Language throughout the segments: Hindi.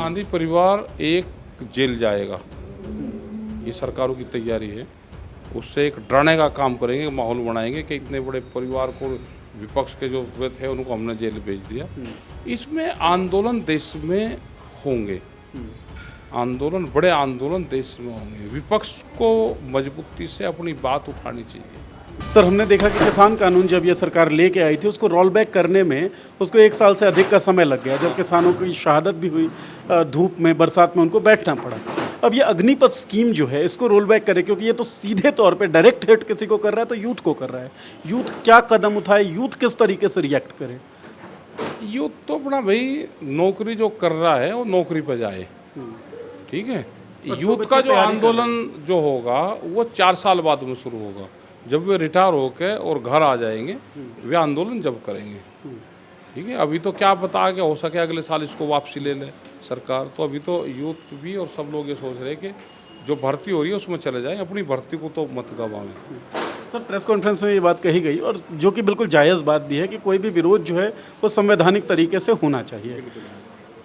गांधी परिवार एक जेल जाएगा, ये सरकारों की तैयारी है। उससे एक डराने का काम करेंगे, माहौल बनाएंगे कि इतने बड़े परिवार को विपक्ष के जो थे उनको हमने जेल भेज दिया। इसमें आंदोलन देश में होंगे, आंदोलन, बड़े आंदोलन देश में होंगे। विपक्ष को मजबूती से अपनी बात उठानी चाहिए। सर, हमने देखा कि किसान कानून जब ये सरकार लेके आई थी उसको रोल बैक करने में उसको 1 साल से अधिक का समय लग गया, जब किसानों की शहादत भी हुई, धूप में बरसात में उनको बैठना पड़ा। अब ये अग्निपथ स्कीम जो है इसको रोल बैक करे, क्योंकि ये तो सीधे तौर पे डायरेक्ट हिट किसी को कर रहा है, तो यूथ को कर रहा है। यूथ क्या कदम उठाए, यूथ किस तरीके से रिएक्ट करे? यूथ तो अपना भाई नौकरी जो कर रहा है वो नौकरी पर जाए, ठीक है। यूथ का जो आंदोलन जो होगा वो 4 साल बाद में शुरू होगा, जब वे रिटायर होकर और घर आ जाएंगे, वे आंदोलन जब करेंगे, ठीक है। अभी तो क्या पता कि हो सके अगले साल इसको वापसी ले ले सरकार। तो अभी तो यूथ भी और सब लोग ये सोच रहे हैं कि जो भर्ती हो रही है उसमें चले जाएं, अपनी भर्ती को तो मत गवाएं। सर, प्रेस कॉन्फ्रेंस में ये बात कही गई, और जो कि बिल्कुल जायज़ बात भी है कि कोई भी विरोध जो है वो संवैधानिक तरीके से होना चाहिए।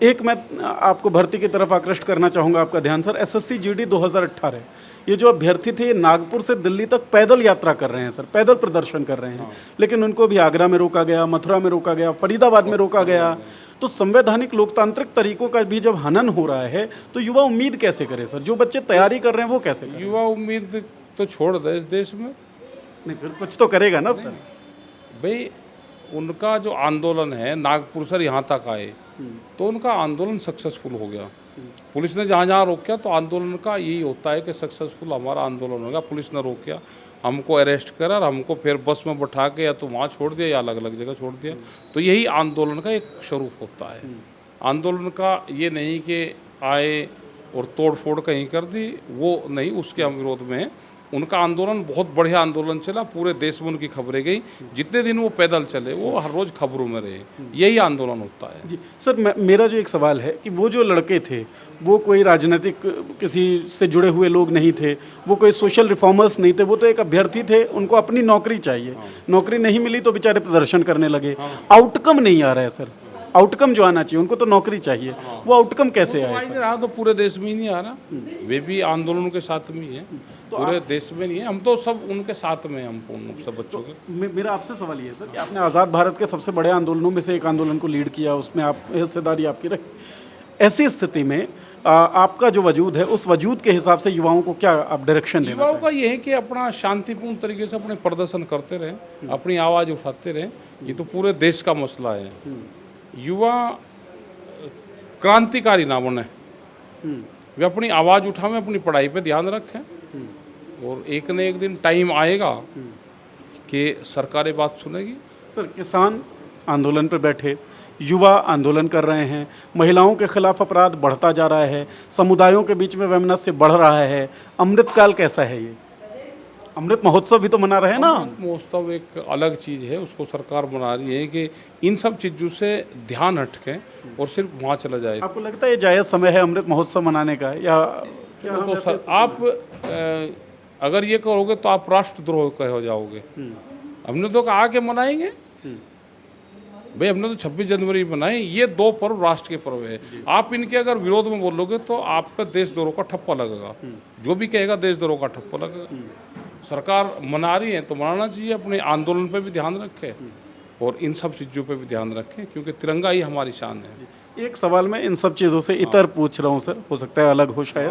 एक मैं आपको भर्ती की तरफ आकृष्ट करना चाहूँगा आपका ध्यान सर। एसएससी जीडी 2018, ये जो अभ्यर्थी थे नागपुर से दिल्ली तक पैदल यात्रा कर रहे हैं सर, पैदल प्रदर्शन कर रहे हैं, लेकिन उनको भी आगरा में रोका गया, मथुरा में रोका गया, फरीदाबाद में रोका गया। तो संवैधानिक लोकतांत्रिक तरीकों का भी जब हनन हो रहा है तो युवा उम्मीद कैसे करे सर? जो बच्चे तैयारी कर रहे हैं वो कैसे करें? युवा उम्मीद तो छोड़ दे इस देश में, नहीं फिर कुछ तो करेगा ना सर। भाई उनका जो आंदोलन है, नागपुर से यहाँ तक आए तो उनका आंदोलन सक्सेसफुल हो गया। पुलिस ने जहाँ जहाँ रोका तो आंदोलन का यही होता है कि सक्सेसफुल हमारा आंदोलन हो गया। पुलिस ने रोका, हमको अरेस्ट करा और हमको फिर बस में बैठा के या तो वहाँ छोड़ दिया या अलग अलग जगह छोड़ दिया। तो यही आंदोलन का एक स्वरूप होता है। आंदोलन का ये नहीं कि आए और तोड़ फोड़ कहीं कर दी, वो नहीं, उसके हम विरोध में हैं। उनका आंदोलन बहुत बढ़िया आंदोलन चला, पूरे देश में उनकी खबरें गई। जितने दिन वो पैदल चले वो हर रोज़ खबरों में रहे, यही आंदोलन होता है। जी सर, मेरा जो एक सवाल है कि वो जो लड़के थे वो कोई राजनीतिक किसी से जुड़े हुए लोग नहीं थे, वो कोई सोशल रिफॉर्मर्स नहीं थे, वो तो एक अभ्यर्थी थे, उनको अपनी नौकरी चाहिए। नौकरी नहीं मिली तो बेचारे प्रदर्शन करने लगे। आउटकम नहीं आ रहा है सर, आउटकम जो आना चाहिए, उनको तो नौकरी चाहिए, वो आउटकम कैसे आए सर? रहा तो पूरे देश में ही नहीं आ रहा, वे भी आंदोलनों के साथ में ही है, पूरे देश में नहीं है। हम तो सब उनके साथ में, हम सब बच्चों के। मेरा आपसे सवाल ये है सर कि आपने आज़ाद भारत के सबसे बड़े आंदोलनों में से एक आंदोलन को लीड किया, उसमें आप हिस्सेदारी आपकी रही। ऐसी स्थिति में आपका जो वजूद है, उस वजूद के हिसाब से युवाओं को क्या आप डायरेक्शन देना युवाओं का ये है कि अपना शांतिपूर्ण तरीके से अपने प्रदर्शन करते रहें, अपनी आवाज़ उठाते रहें। ये तो पूरे देश का मसला है। युवा क्रांतिकारी ना बने, वे अपनी आवाज़ उठाएं, अपनी पढ़ाई पे ध्यान रखें, और एक न एक दिन टाइम आएगा कि सरकारें बात सुनेगी। सर, किसान आंदोलन पर बैठे, युवा आंदोलन कर रहे हैं, महिलाओं के खिलाफ अपराध बढ़ता जा रहा है, समुदायों के बीच में वैमनस्य बढ़ रहा है। अमृतकाल कैसा है ये? अमृत महोत्सव भी तो मना रहे हैं ना। अमृत महोत्सव एक अलग चीज़ है, उसको सरकार मना रही है कि इन सब चीज़ों से ध्यान हटके और सिर्फ वहाँ चला जाए। आपको लगता है ये जायज़ समय है अमृत महोत्सव मनाने का, या तो सर आप अगर ये करोगे तो आप राष्ट्रद्रोह कह जाओगे। हमने तो कहा कि मनाएंगे भाई, हमने तो 26 जनवरी मनाए, ये 2 पर्व राष्ट्र के पर्व है। आप इनके अगर विरोध में बोलोगे तो आप पे देशद्रोह का ठप्पा लगेगा, जो भी कहेगा देशद्रोह का ठप्पा लगेगा। सरकार मना रही है तो मनाना चाहिए, अपने आंदोलन पे भी ध्यान रखें और इन सब चीज़ों पे भी ध्यान रखें, क्योंकि तिरंगा ही हमारी शान है। एक सवाल मैं इन सब चीज़ों से इतर पूछ रहा हूँ सर, हो सकता है अलग हो शायद,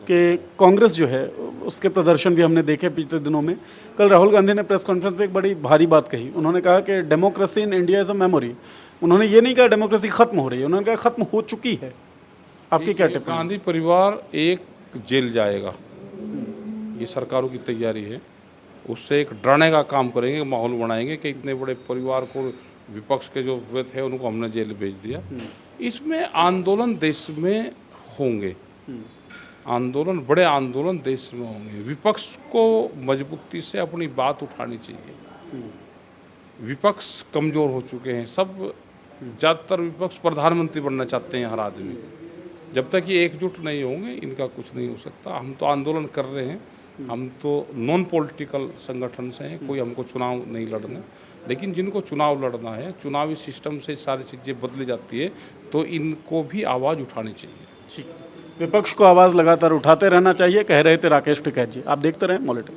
कि कांग्रेस जो है उसके प्रदर्शन भी हमने देखे पिछले दिनों में। कल राहुल गांधी ने प्रेस कॉन्फ्रेंस में एक बड़ी भारी बात कही। उन्होंने कहा कि democracy in India is a memory. उन्होंने ये नहीं कहा डेमोक्रेसी खत्म हो रही है, उन्होंने कहा खत्म हो चुकी है। आपकी क्या टिप्पणी? गांधी परिवार एक जेल जाएगा, ये सरकारों की तैयारी है। उससे एक डराने का काम करेंगे, माहौल बनाएंगे कि इतने बड़े परिवार को विपक्ष के जो वे थे उनको हमने जेल भेज दिया। इसमें आंदोलन देश में होंगे, आंदोलन, बड़े आंदोलन देश में होंगे। विपक्ष को मजबूती से अपनी बात उठानी चाहिए। विपक्ष कमज़ोर हो चुके हैं सब, ज़्यादातर विपक्ष प्रधानमंत्री बनना चाहते हैं हर आदमी। जब तक ये एकजुट नहीं होंगे इनका कुछ नहीं हो सकता। हम तो आंदोलन कर रहे हैं, हम तो नॉन पॉलिटिकल संगठन से हैं, कोई हमको चुनाव नहीं लड़ना, लेकिन जिनको चुनाव लड़ना है, चुनावी सिस्टम से सारी चीज़ें बदली जाती है, तो इनको भी आवाज़ उठानी चाहिए। ठीक है, विपक्ष को आवाज़ लगातार उठाते रहना चाहिए, कह रहे थे राकेश टिकैत जी। आप देखते रहें मॉनिटर।